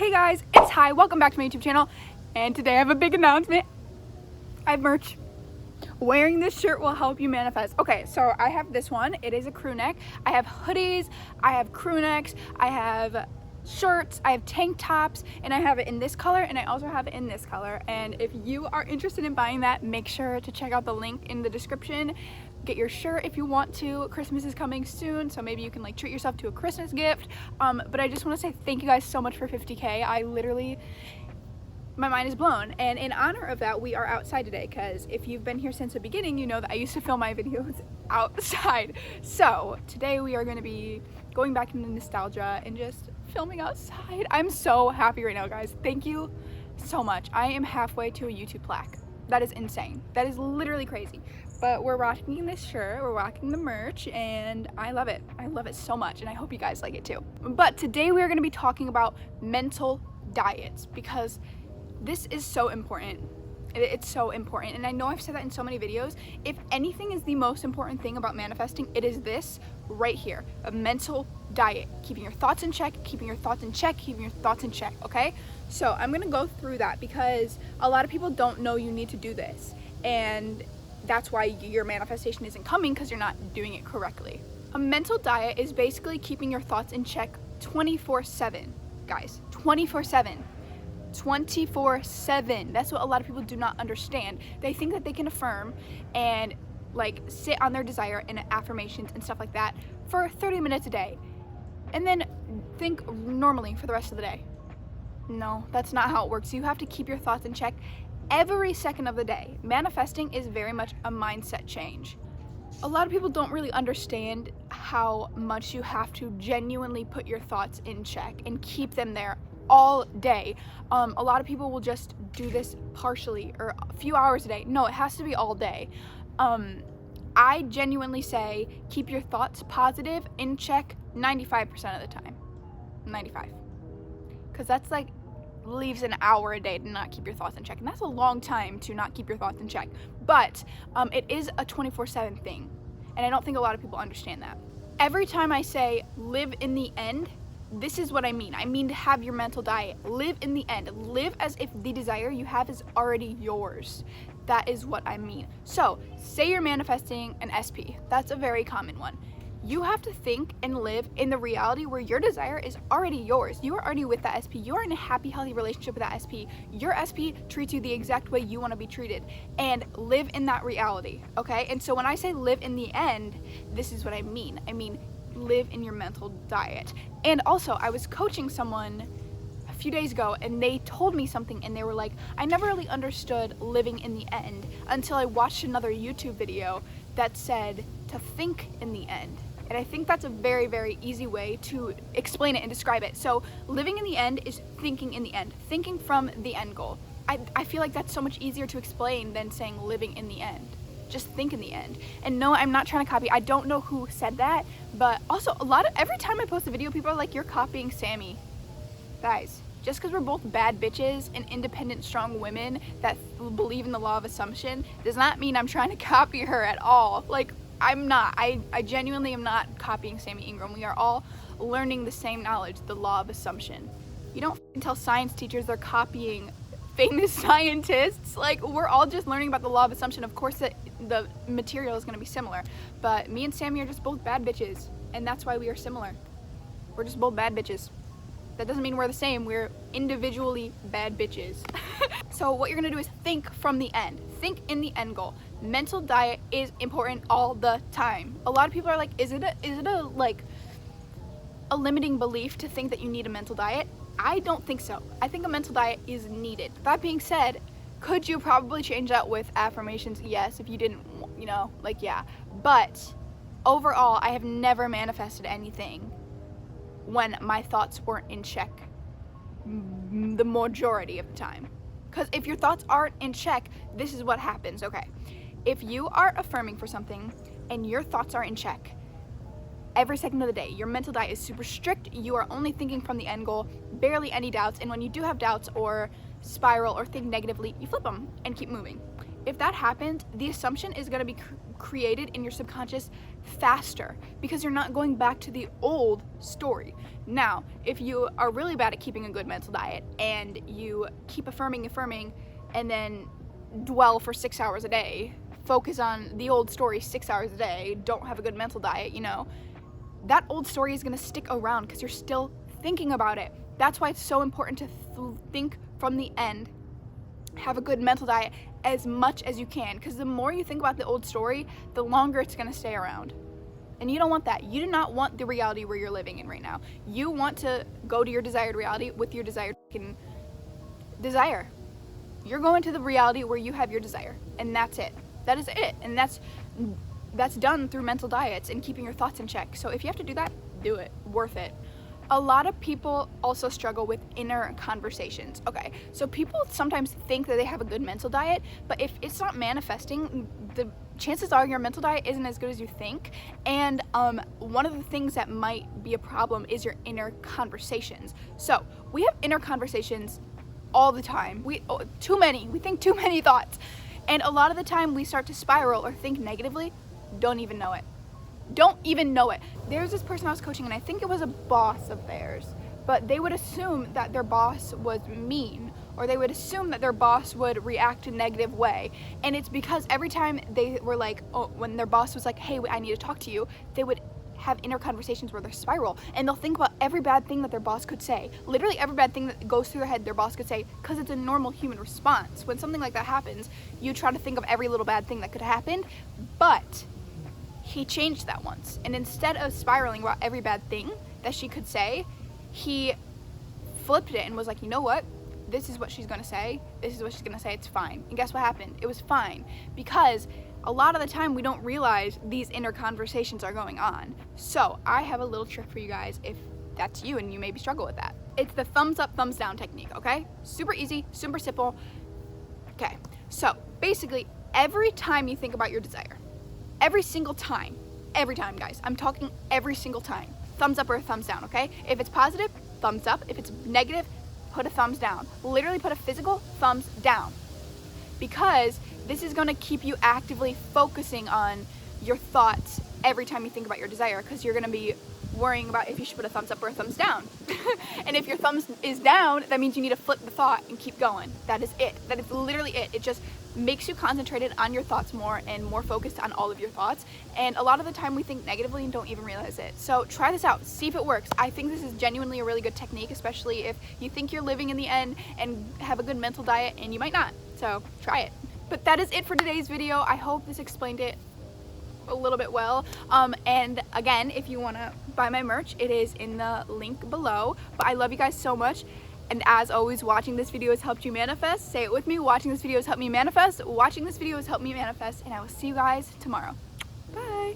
Hey guys, it's Hi, welcome back to my YouTube channel, and today I have a big announcement. I have merch. Wearing this shirt will help you manifest. Okay, so I have this one. It is a crew neck. I have hoodies, I have crew necks, I have shirts, I have tank tops, and I have it in this color, and I also have it in this color. And if you are interested in buying that, make sure to check out the link in the description. Get your shirt if you want to. Christmas is coming soon, so maybe you can like treat yourself to a Christmas gift. But I just want to say thank you guys so much for 50K. My mind is blown, and in honor of that, we are outside today, because if you've been here since the beginning, you know that I used to film my videos outside. So today we are going to be going back into nostalgia and just filming outside. I'm so happy right now, guys. Thank you so much. I am halfway to a YouTube plaque. That is insane. That is literally crazy. But we're rocking this shirt, we're rocking the merch, and I love it. I love it so much, and I hope you guys like it too. But today we are going to be talking about mental diets, because this is so important. It's so important, and I know I've said that in so many videos. If anything is the most important thing about manifesting, it is this right here, a mental diet. Keeping your thoughts in check, keeping your thoughts in check, keeping your thoughts in check, okay? So I'm gonna go through that because a lot of people don't know you need to do this, and that's why your manifestation isn't coming, because you're not doing it correctly. A mental diet is basically keeping your thoughts in check 24/7, guys, 24/7. 24/7. That's what a lot of people do not understand. They think that they can affirm and like sit on their desire and affirmations and stuff like that for 30 minutes a day and then think normally for the rest of the day. No, that's not how it works. You have to keep your thoughts in check every second of the day. Manifesting is very much a mindset change. A lot of people don't really understand how much you have to genuinely put your thoughts in check and keep them there all day. A lot of people will just do this partially or a few hours a day. No, it has to be all day. I genuinely say keep your thoughts positive in check 95% of the time. 95. Because that's like leaves an hour a day to not keep your thoughts in check, and that's a long time to not keep your thoughts in check. But it is a 24/7 thing, and I don't think a lot of people understand that. Every time I say live in the end, this is what I mean. I mean to have your mental diet. Live in the end. Live as if the desire you have is already yours. That is what I mean. So, say you're manifesting an SP. That's a very common one. You have to think and live in the reality where your desire is already yours. You are already with that SP. You are in a happy, healthy relationship with that SP. Your SP treats you the exact way you want to be treated. And live in that reality, okay? And so when I say live in the end, this is what I mean. I mean, live in your mental diet. And also, I was coaching someone a few days ago, and they told me something, and they were like, I never really understood living in the end until I watched another YouTube video that said to think in the end. And I think that's a very, very easy way to explain it and describe it. So living in the end is thinking in the end, thinking from the end goal. I feel like that's so much easier to explain than saying living in the end. Just think in the end. And no, I'm not trying to copy. I don't know who said that, but also every time I post a video, people are like, you're copying Sammy. Guys, just because we're both bad bitches and independent, strong women that believe in the law of assumption does not mean I'm trying to copy her at all. Like, I'm not. I genuinely am not copying Sammy Ingram. We are all learning the same knowledge, the law of assumption. You don't tell science teachers they're copying famous scientists. Like, we're all just learning about the law of assumption. Of course, the material is going to be similar, but me and Sammy are just both bad bitches, and that's why we are similar. We're just both bad bitches. That doesn't mean we're the same. We're individually bad bitches. So what you're going to do is think from the end. Think in the end goal. Mental diet is important all the time. A lot of people are like, is it a limiting belief to think that you need a mental diet? I don't think so. I think a mental diet is needed. That being said, could you probably change that with affirmations? Yes, if you didn't, yeah. But overall, I have never manifested anything when my thoughts weren't in check the majority of the time. Because if your thoughts aren't in check, this is what happens, okay? If you are affirming for something and your thoughts are in check every second of the day, your mental diet is super strict, you are only thinking from the end goal, barely any doubts, and when you do have doubts or spiral or think negatively, you flip them and keep moving. If that happens, the assumption is going to be created in your subconscious faster because you're not going back to the old story. Now, if you are really bad at keeping a good mental diet and you keep affirming, and then dwell for 6 hours a day, focus on the old story 6 hours a day, don't have a good mental diet, that old story is going to stick around because you're still thinking about it. That's why it's so important to think from the end. Have a good mental diet as much as you can, because the more you think about the old story, the longer it's going to stay around. And you don't want that. You do not want the reality where you're living in right now. You want to go to your desired reality with your desired desire. You're going to the reality where you have your desire, and that's it. That is it. And that's done through mental diets and keeping your thoughts in check. So if you have to do that, do it. Worth it. A lot of people also struggle with inner conversations. Okay, so people sometimes think that they have a good mental diet, but if it's not manifesting, the chances are your mental diet isn't as good as you think. And one of the things that might be a problem is your inner conversations. So we have inner conversations all the time. We think too many thoughts. And a lot of the time we start to spiral or think negatively, don't even know it. There's this person I was coaching, and I think it was a boss of theirs, but they would assume that their boss was mean, or they would assume that their boss would react in a negative way. And it's because every time they were like, when their boss was like, hey, I need to talk to you, they would have inner conversations where they spiral, and they'll think about every bad thing that their boss could say. Literally every bad thing that goes through their head, their boss could say, because it's a normal human response. When something like that happens, you try to think of every little bad thing that could have happened, but he changed that once, and instead of spiraling about every bad thing that she could say, he flipped it and was like, you know what? This is what she's gonna say. It's fine. And guess what happened? It was fine, because a lot of the time we don't realize these inner conversations are going on. So I have a little trick for you guys if that's you and you maybe struggle with that. It's the thumbs up, thumbs down technique, okay? Super easy, super simple. Okay, so basically every time you think about your desire, every time guys, I'm talking every single time, thumbs up or a thumbs down, okay? If it's positive, thumbs up. If it's negative, put a thumbs down. Literally put a physical thumbs down, because this is going to keep you actively focusing on your thoughts every time you think about your desire, because you're going to be worrying about if you should put a thumbs up or a thumbs down. And if your thumbs is down, that means you need to flip the thought and keep going. That is it. That is literally it. It just makes you concentrated on your thoughts more and more focused on all of your thoughts. And a lot of the time we think negatively and don't even realize it. So try this out, see if it works. I think this is genuinely a really good technique, especially if you think you're living in the end and have a good mental diet, and you might not. So try it. But that is it for today's video. I hope this explained it a little bit well. And again, if you want to buy my merch, it is in the link below. But I love you guys so much, and as always, watching this video has helped you manifest. Say it with me: watching this video has helped me manifest. Watching this video has helped me manifest. And I will see you guys tomorrow. Bye.